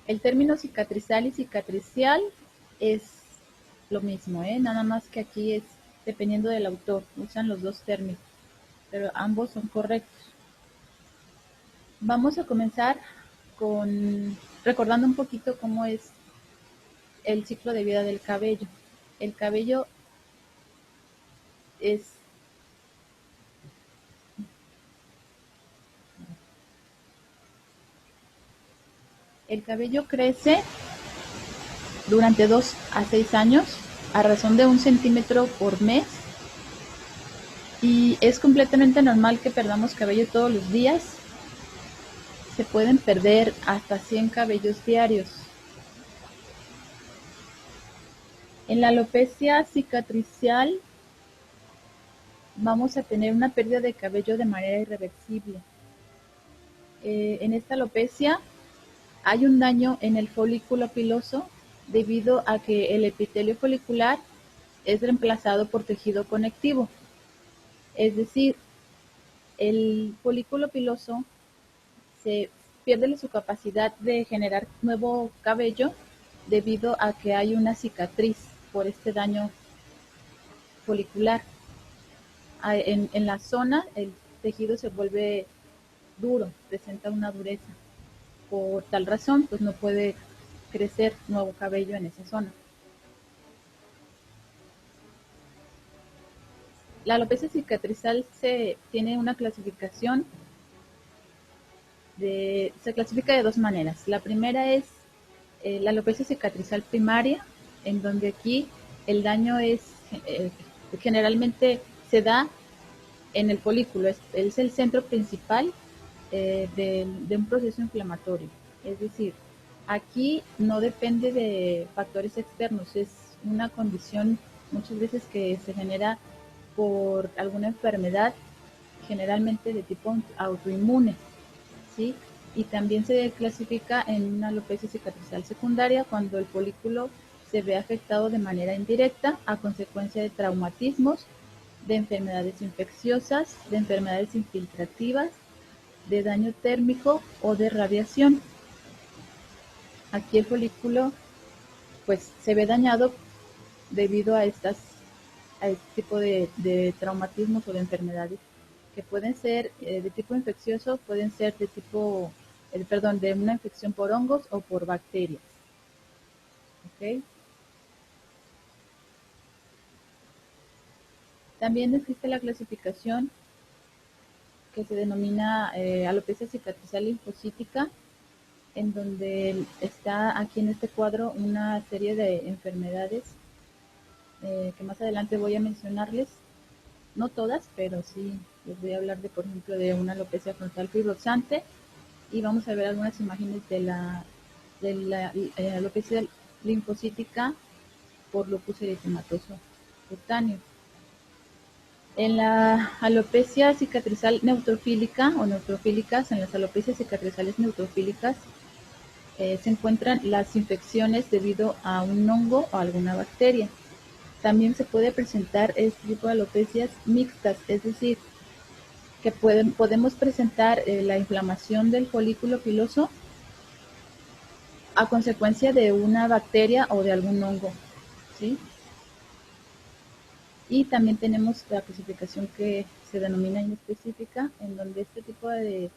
El término cicatrizal y cicatricial es lo mismo, nada más que aquí es dependiendo del autor, usan los dos términos, pero ambos son correctos. Vamos a comenzar recordando un poquito cómo es el ciclo de vida del cabello. El cabello es El cabello crece durante 2 a 6 años a razón de 1 centímetro por mes y es completamente normal que perdamos cabello todos los días. Se pueden perder hasta 100 cabellos diarios. En la alopecia cicatricial vamos a tener una pérdida de cabello de manera irreversible. En esta alopecia hay un daño en el folículo piloso debido a que el epitelio folicular es reemplazado por tejido conectivo. Es decir, el folículo piloso se pierde su capacidad de generar nuevo cabello debido a que hay una cicatriz por este daño folicular. En la zona el tejido se vuelve duro, presenta una dureza. Por tal razón, pues no puede crecer nuevo cabello en esa zona. La alopecia cicatrizal tiene una clasificación se clasifica de dos maneras. La primera es la alopecia cicatrizal primaria, en donde aquí el daño generalmente se da en el folículo, es el centro principal de un proceso inflamatorio. Es decir, aquí no depende de factores externos, es una condición muchas veces que se genera por alguna enfermedad, generalmente de tipo autoinmune, ¿sí? Y también se clasifica en una alopecia cicatrizal secundaria cuando el folículo se ve afectado de manera indirecta a consecuencia de traumatismos, de enfermedades infecciosas, de enfermedades infiltrativas, de daño térmico o de radiación. Aquí el folículo pues se ve dañado debido a este tipo de traumatismos o de enfermedades que pueden ser de tipo infeccioso, pueden ser de tipo, de una infección por hongos o por bacterias. ¿Okay? También existe la clasificación que se denomina alopecia cicatrizal linfocítica, en donde está aquí en este cuadro una serie de enfermedades que más adelante voy a mencionarles, no todas, pero sí les voy a hablar por ejemplo, de una alopecia frontal fibrosante y vamos a ver algunas imágenes de la alopecia linfocítica por lupus eritematoso cutáneo. En la alopecia cicatrizal neutrofílica o neutrofílicas, en las alopecias cicatrizales neutrofílicas, se encuentran las infecciones debido a un hongo o alguna bacteria. También se puede presentar este tipo de alopecias mixtas, es decir, que podemos presentar la inflamación del folículo piloso a consecuencia de una bacteria o de algún hongo, ¿sí? Y también tenemos la clasificación que se denomina inespecífica, en donde este tipo de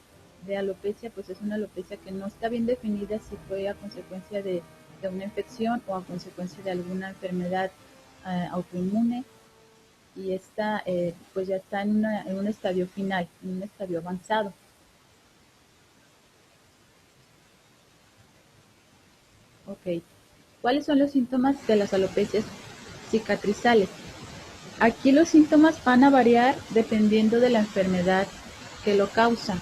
alopecia pues es una alopecia que no está bien definida si fue a consecuencia de una infección o a consecuencia de alguna enfermedad autoinmune, y esta pues ya está en un estadio final, en un estadio avanzado. Ok, ¿cuáles son los síntomas de las alopecias cicatrizales? Aquí los síntomas van a variar dependiendo de la enfermedad que lo causa.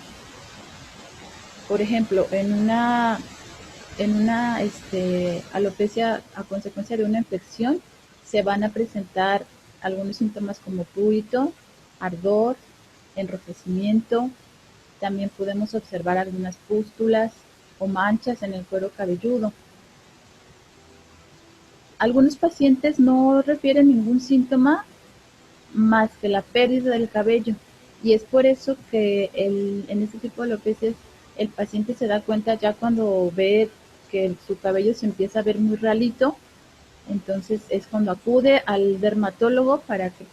Por ejemplo, en una alopecia a consecuencia de una infección se van a presentar algunos síntomas como prurito, ardor, enrojecimiento. También podemos observar algunas pústulas o manchas en el cuero cabelludo. Algunos pacientes no refieren ningún síntoma más que la pérdida del cabello, y es por eso que en este tipo de alopecias el paciente se da cuenta ya cuando ve que su cabello se empieza a ver muy ralito, entonces es cuando acude al dermatólogo para que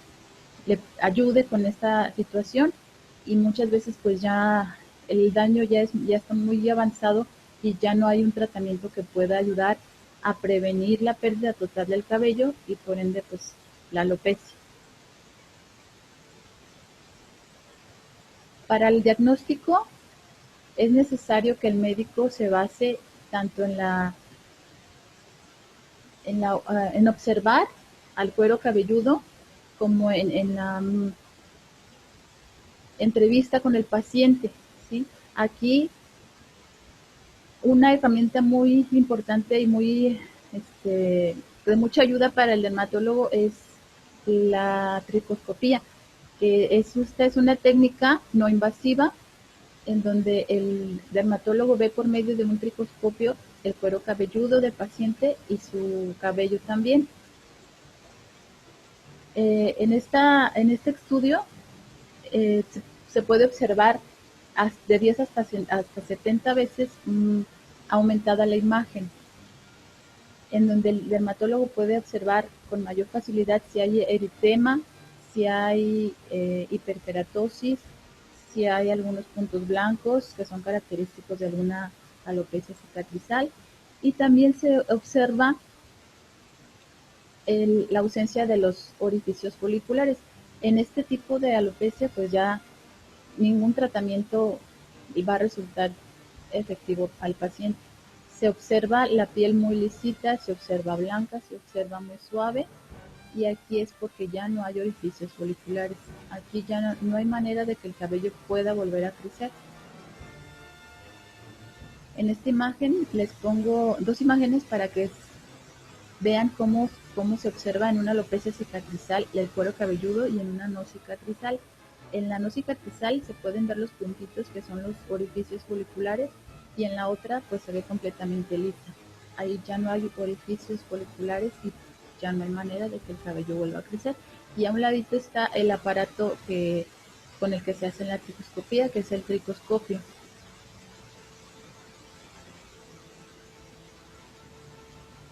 le ayude con esta situación, y muchas veces pues ya el daño ya está muy avanzado y ya no hay un tratamiento que pueda ayudar a prevenir la pérdida total del cabello y por ende pues la alopecia. Para el diagnóstico es necesario que el médico se base tanto en observar al cuero cabelludo como en la entrevista con el paciente, ¿sí? Aquí una herramienta muy importante y muy de mucha ayuda para el dermatólogo es la tricoscopía, que esta es una técnica no invasiva en donde el dermatólogo ve por medio de un tricoscopio el cuero cabelludo del paciente y su cabello también. En este estudio se puede observar de 10 hasta 70 veces aumentada la imagen, en donde el dermatólogo puede observar con mayor facilidad si hay eritema, si hay hiperkeratosis, si hay algunos puntos blancos que son característicos de alguna alopecia cicatrizal, y también se observa la ausencia de los orificios foliculares. En este tipo de alopecia pues ya ningún tratamiento va a resultar efectivo al paciente. Se observa la piel muy lisita, se observa blanca, se observa muy suave, y aquí es porque ya no hay orificios foliculares. Aquí ya no hay manera de que el cabello pueda volver a crecer. En esta imagen les pongo dos imágenes para que vean cómo se observa en una alopecia cicatrizal el cuero cabelludo y en una no cicatrizal. En la no cicatrizal se pueden ver los puntitos que son los orificios foliculares, y en la otra pues se ve completamente lisa. Ahí ya no hay orificios foliculares y ya no hay manera de que el cabello vuelva a crecer. Y a un ladito está el aparato con el que se hace la tricoscopía, que es el tricoscopio.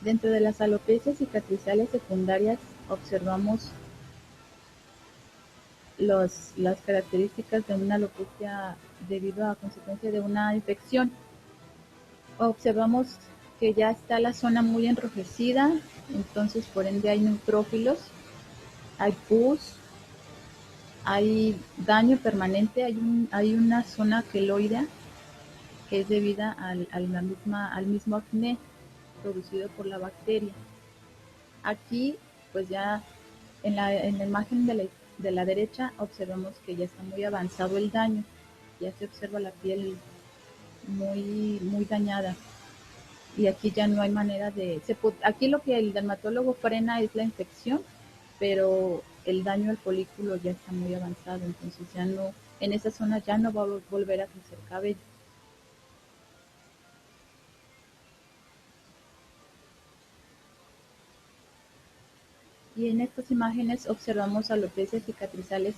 Dentro de las alopecias cicatrizales secundarias observamos las características de una alopecia debido a consecuencia de una infección. Observamos que ya está la zona muy enrojecida, entonces por ende hay neutrófilos, hay pus, hay daño permanente, hay una zona queloidea que es debida al mismo acné producido por la bacteria. Aquí pues ya en la imagen de la derecha observamos que ya está muy avanzado el daño, ya se observa la piel muy dañada, y aquí ya no hay manera aquí lo que el dermatólogo frena es la infección, pero el daño al folículo ya está muy avanzado, entonces ya no, en esa zona ya no va a volver a crecer cabello. Y en estas imágenes observamos alopecias cicatrizales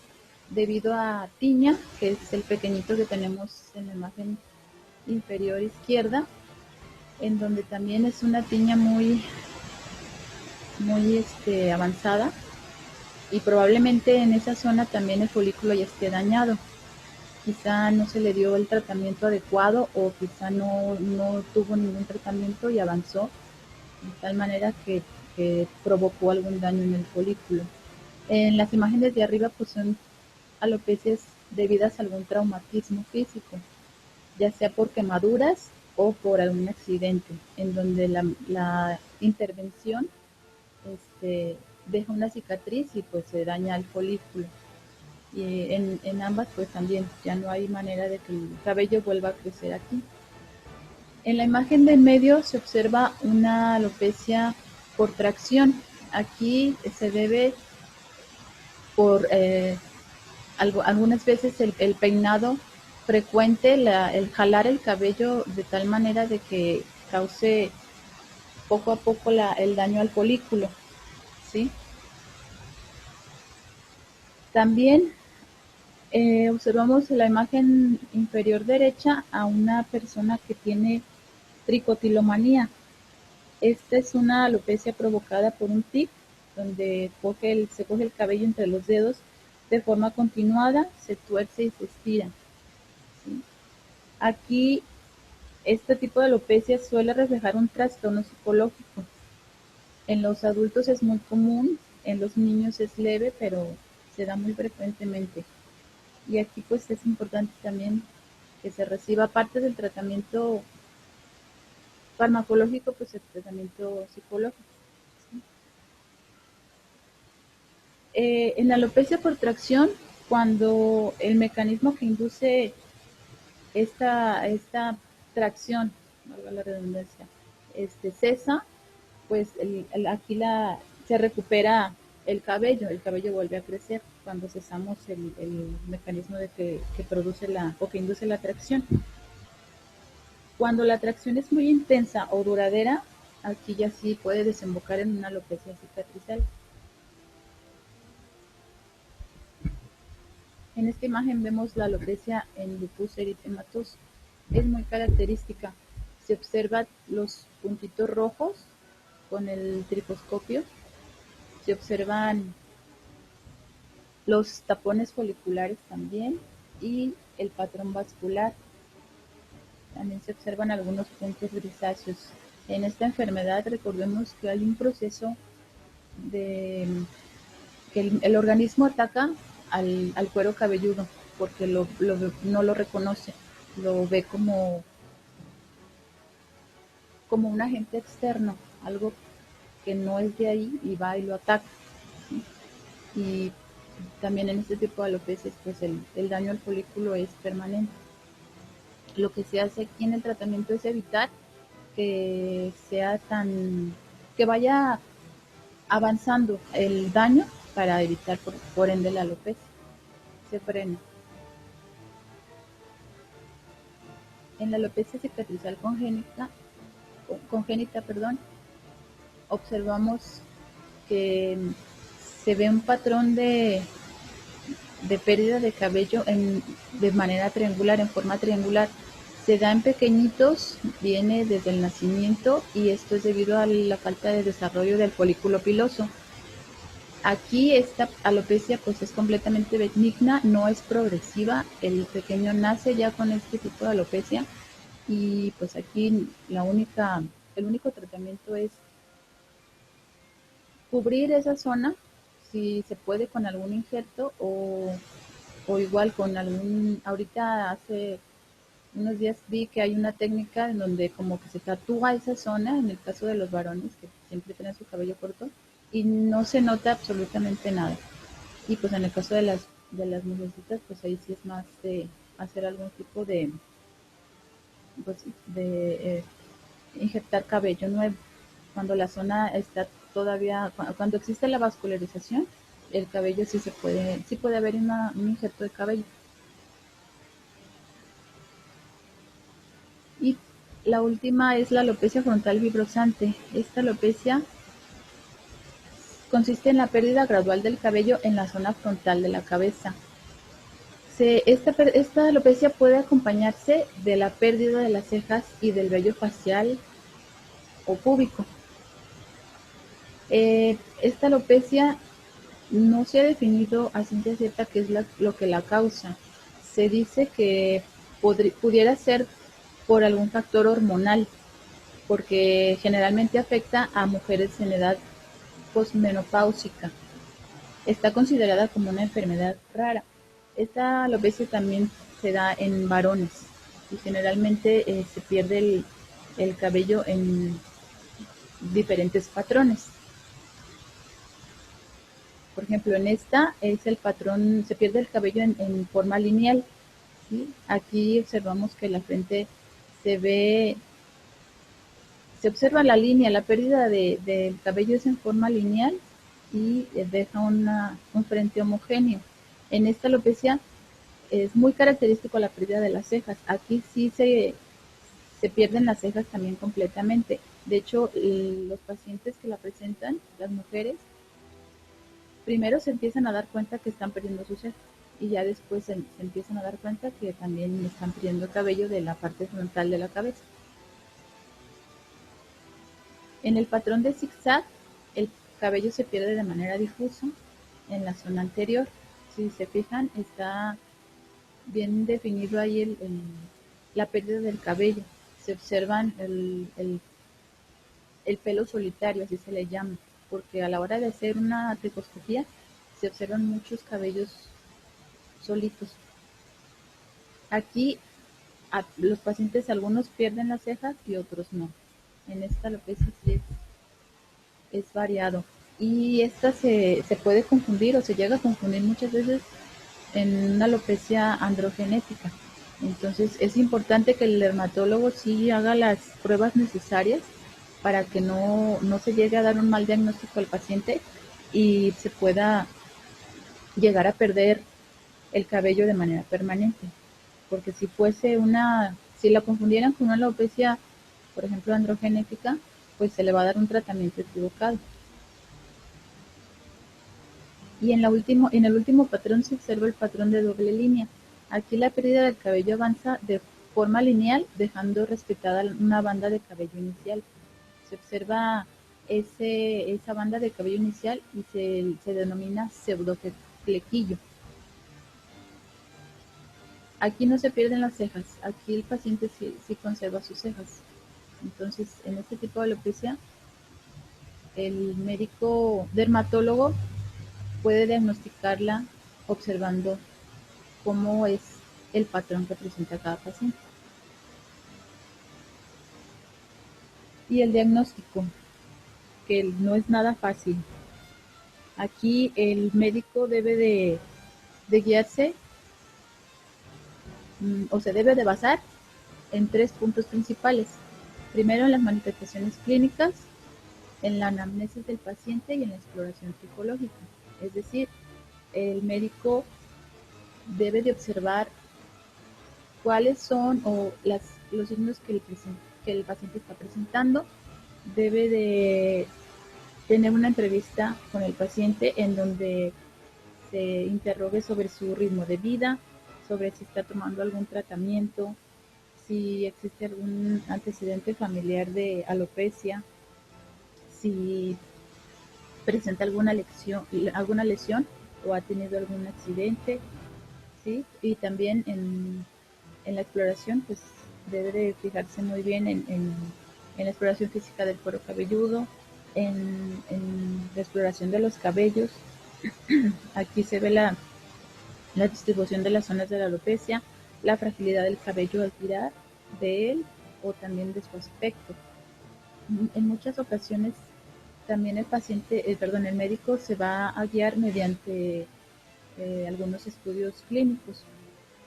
debido a tiña, que es el pequeñito que tenemos en la imagen inferior izquierda, en donde también es una tiña muy avanzada, y probablemente en esa zona también el folículo ya esté dañado. Quizá no se le dio el tratamiento adecuado, o quizá no tuvo ningún tratamiento y avanzó de tal manera que provocó algún daño en el folículo. En las imágenes de arriba pues son alopecias debidas a algún traumatismo físico, ya sea por quemaduras o por algún accidente, en donde la intervención deja una cicatriz y pues se daña el folículo. Y en ambas pues también ya no hay manera de que el cabello vuelva a crecer aquí. En la imagen de en medio se observa una alopecia por tracción. Aquí se debe por algunas veces el peinado frecuente, el jalar el cabello de tal manera de que cause poco a poco el daño al folículo, ¿sí? También Observamos en la imagen inferior derecha a una persona que tiene tricotilomanía. Esta es una alopecia provocada por un tic, donde se coge el cabello entre los dedos de forma continuada, se tuerce y se estira. ¿Sí? Aquí, este tipo de alopecia suele reflejar un trastorno psicológico. En los adultos es muy común, en los niños es leve, pero se da muy frecuentemente. Y aquí pues es importante también que se reciba parte del tratamiento farmacológico, pues el tratamiento psicológico. ¿Sí? En la alopecia por tracción, cuando el mecanismo que induce esta tracción, valga la redundancia, cesa, pues aquí se recupera el cabello vuelve a crecer cuando cesamos el mecanismo que produce o que induce la tracción. Cuando la tracción es muy intensa o duradera, aquí ya sí puede desembocar en una alopecia cicatrizal. En esta imagen vemos la alopecia en lupus eritematoso. Es muy característica. Se observan los puntitos rojos con el tricoscopio. Se observan los tapones foliculares también y el patrón vascular. También se observan algunos puntos grisáceos. En esta enfermedad recordemos que hay un proceso de que el organismo ataca al cuero cabelludo porque no lo reconoce, lo ve como un agente externo, algo que no es de ahí y va y lo ataca. ¿Sí? Y también en este tipo de alopecias pues el daño al folículo es permanente. Lo que se hace aquí en el tratamiento es evitar que sea que vaya avanzando el daño para evitar por ende la alopecia. Se frena. En la alopecia cicatrizal congénita, perdón, observamos que se ve un patrón de pérdida de cabello de manera triangular, en forma triangular. Se da en pequeñitos, viene desde el nacimiento y esto es debido a la falta de desarrollo del folículo piloso. Aquí esta alopecia pues es completamente benigna, no es progresiva, el pequeño nace ya con este tipo de alopecia y pues aquí el único tratamiento es cubrir esa zona, si se puede con algún injerto o igual con ahorita hace unos días vi que hay una técnica en donde como que se tatúa esa zona, en el caso de los varones que siempre tienen su cabello corto, y no se nota absolutamente nada. Y pues en el caso de las mujercitas, pues ahí sí es más de hacer algún tipo pues, de injertar cabello nuevo. Cuando la zona está todavía, cuando existe la vascularización, el cabello sí puede haber un injerto de cabello. Y la última es la alopecia frontal fibrosante. Esta alopecia consiste en la pérdida gradual del cabello en la zona frontal de la cabeza. Esta alopecia puede acompañarse de la pérdida de las cejas y del vello facial o púbico. Esta alopecia no se ha definido a ciencia cierta qué es lo que la causa. Se dice que pudiera ser por algún factor hormonal, porque generalmente afecta a mujeres en edad posmenopáusica. Está considerada como una enfermedad rara. Esta alopecia también se da en varones y generalmente se pierde el cabello en diferentes patrones. Por ejemplo, en esta es el patrón, se pierde el cabello en forma lineal. ¿Sí? Aquí observamos que la frente se ve, se observa la línea, la pérdida del cabello es en forma lineal y deja un frente homogéneo. En esta alopecia es muy característico la pérdida de las cejas. Aquí sí se pierden las cejas también completamente. De hecho, los pacientes que la presentan, las mujeres, primero se empiezan a dar cuenta que están perdiendo sus cejas. y ya después se empiezan a dar cuenta que también están perdiendo cabello de la parte frontal de la cabeza. En el patrón de zigzag, el cabello se pierde de manera difusa en la zona anterior. Si se fijan, está bien definido ahí la pérdida del cabello. Se observan el pelo solitario, así se le llama, porque a la hora de hacer una tricoscopía se observan muchos cabellos solitos. Aquí los pacientes, algunos pierden las cejas y otros no. En esta alopecia sí es variado. Y esta se puede confundir o se llega a confundir muchas veces en una alopecia androgenética. Entonces es importante que el dermatólogo sí haga las pruebas necesarias para que no se llegue a dar un mal diagnóstico al paciente y se pueda llegar a perder el cabello de manera permanente. Porque si la confundieran con una alopecia, por ejemplo, androgenética, pues se le va a dar un tratamiento equivocado. Y en el último patrón se observa el patrón de doble línea. Aquí la pérdida del cabello avanza de forma lineal, dejando respetada una banda de cabello inicial. Se observa esa banda de cabello inicial y se denomina pseudoflequillo. Aquí no se pierden las cejas, aquí el paciente sí conserva sus cejas. Entonces, en este tipo de alopecia, el médico dermatólogo puede diagnosticarla observando cómo es el patrón que presenta cada paciente. Y el diagnóstico, que no es nada fácil. Aquí el médico debe de guiarse o se debe de basar en 3 puntos principales. Primero, en las manifestaciones clínicas, en la anamnesis del paciente y en la exploración psicológica. Es decir, el médico debe de observar cuáles son los signos que el paciente está presentando. Debe de tener una entrevista con el paciente en donde se interrogue sobre su ritmo de vida, sobre si está tomando algún tratamiento, si existe algún antecedente familiar de alopecia, si presenta alguna lesión o ha tenido algún accidente, ¿sí? Y también en la exploración, pues debe de fijarse muy bien en la exploración física del cuero cabelludo, en la exploración de los cabellos. Aquí se ve la distribución de las zonas de la alopecia, la fragilidad del cabello al tirar de él o también de su aspecto. En muchas ocasiones también el médico se va a guiar mediante algunos estudios clínicos.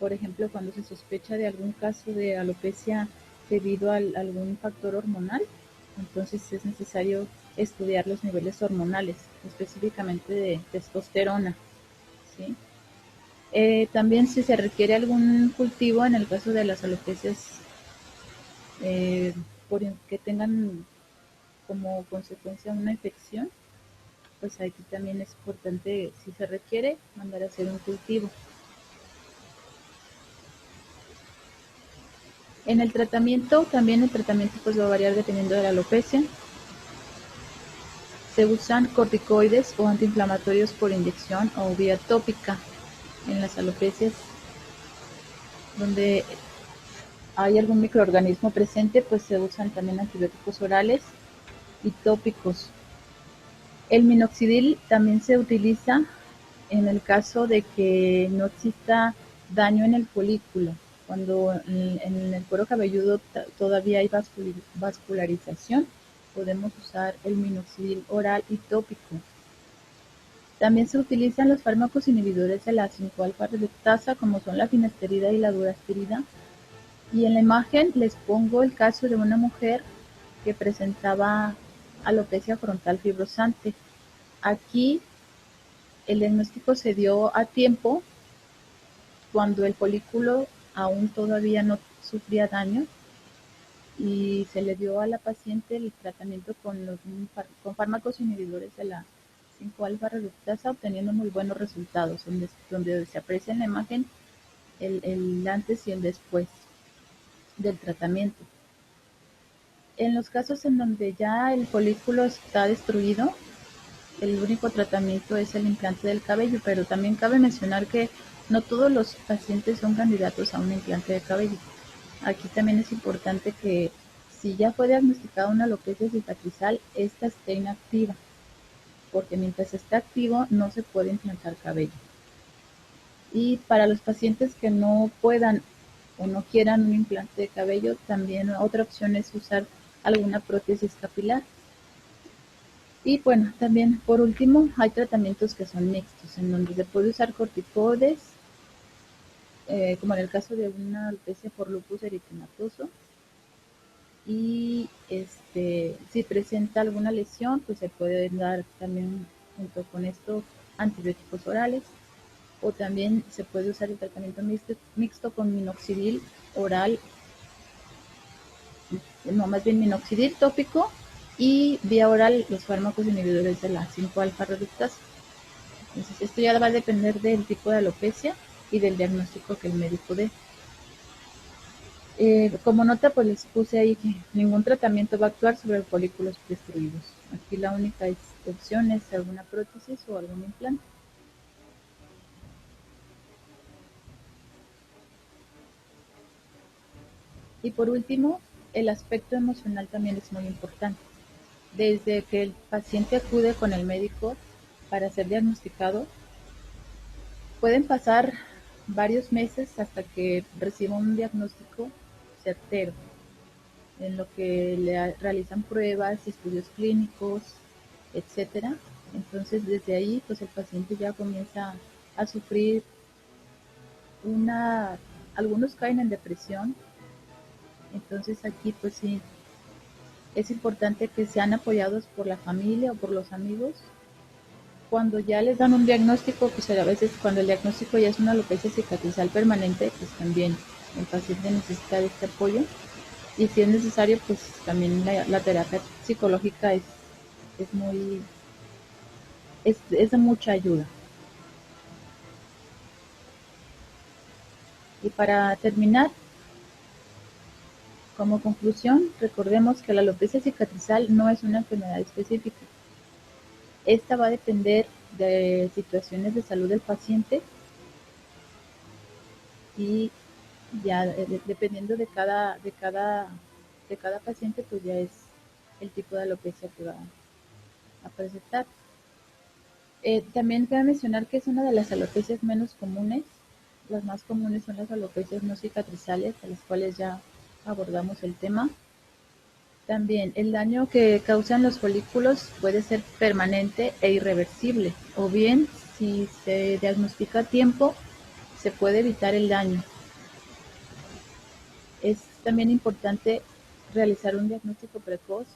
Por ejemplo, cuando se sospecha de algún caso de alopecia debido a algún factor hormonal, entonces es necesario estudiar los niveles hormonales, específicamente de testosterona, ¿sí? También si se requiere algún cultivo en el caso de las alopecias eh, que tengan como consecuencia una infección, pues aquí también es importante, si se requiere, mandar a hacer un cultivo. En el tratamiento, también el tratamiento pues va a variar dependiendo de la alopecia. Se usan corticoides o antiinflamatorios por inyección o vía tópica. En las alopecias donde hay algún microorganismo presente, pues se usan también antibióticos orales y tópicos. El minoxidil también se utiliza en el caso de que no exista daño en el folículo. Cuando en el cuero cabelludo todavía hay vascularización, podemos usar el minoxidil oral y tópico. También se utilizan los fármacos inhibidores de la 5-alfa-reductasa, como son la finasterida y la durasterida. Y en la imagen les pongo el caso de una mujer que presentaba alopecia frontal fibrosante. Aquí el diagnóstico se dio a tiempo cuando el folículo aún todavía no sufría daño y se le dio a la paciente el tratamiento con fármacos inhibidores de la 5-alfa reductasa, obteniendo muy buenos resultados, donde se aprecia en la imagen el antes y el después del tratamiento. En los casos en donde ya el folículo está destruido, el único tratamiento es el implante del cabello, pero también cabe mencionar que no todos los pacientes son candidatos a un implante de cabello. Aquí también es importante que si ya fue diagnosticada una alopecia cicatrizal, esta esté inactiva, porque mientras está activo no se puede implantar cabello. Y para los pacientes que no puedan o no quieran un implante de cabello, también otra opción es usar alguna prótesis capilar. Y bueno, también por último hay tratamientos que son mixtos, en donde se puede usar corticoides, como en el caso de una alopecia por lupus eritematoso. Y si presenta alguna lesión, pues se pueden dar también junto con esto antibióticos orales, o también se puede usar el tratamiento mixto con minoxidil oral, no, más bien minoxidil tópico, y vía oral los fármacos inhibidores de la 5-alfa reductasa. Entonces esto ya va a depender del tipo de alopecia y del diagnóstico que el médico dé. Como nota, pues les puse ahí que ningún tratamiento va a actuar sobre folículos destruidos. Aquí la única opción es alguna prótesis o algún implante. Y por último, el aspecto emocional también es muy importante. Desde que el paciente acude con el médico para ser diagnosticado, pueden pasar varios meses hasta que reciba un diagnóstico certero, en lo que le realizan pruebas, estudios clínicos, etcétera. Entonces, desde ahí, pues el paciente ya comienza a sufrir algunos caen en depresión. Entonces aquí, pues sí, es importante que sean apoyados por la familia o por los amigos. Cuando ya les dan un diagnóstico, pues a veces cuando el diagnóstico ya es una alopecia cicatrizal permanente, pues también el paciente necesita de este apoyo. Y si es necesario, pues también la terapia psicológica es muy, es de mucha ayuda. Y para terminar, como conclusión, recordemos que la alopecia cicatrizal no es una enfermedad específica. Esta va a depender de situaciones de salud del paciente y ya dependiendo de cada paciente, pues ya es el tipo de alopecia que va a presentar. También cabe mencionar que es una de las alopecias menos comunes. Las más comunes son las alopecias no cicatrizales, de las cuales ya abordamos el tema. También el daño que causan los folículos puede ser permanente e irreversible, o bien si se diagnostica a tiempo, se puede evitar el daño. Es también importante realizar un diagnóstico precoz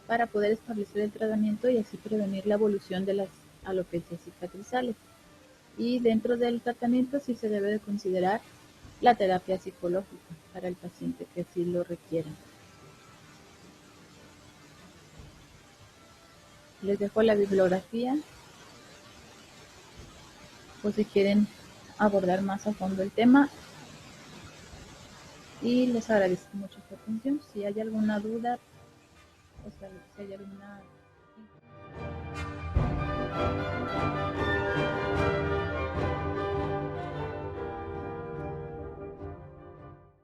para poder establecer el tratamiento y así prevenir la evolución de las alopecias cicatrizales. Y dentro del tratamiento sí se debe de considerar la terapia psicológica para el paciente que así lo requiera. Les dejo la bibliografía por si quieren abordar más a fondo el tema y les agradezco mucho su atención. Si hay alguna duda o sea, si hay alguna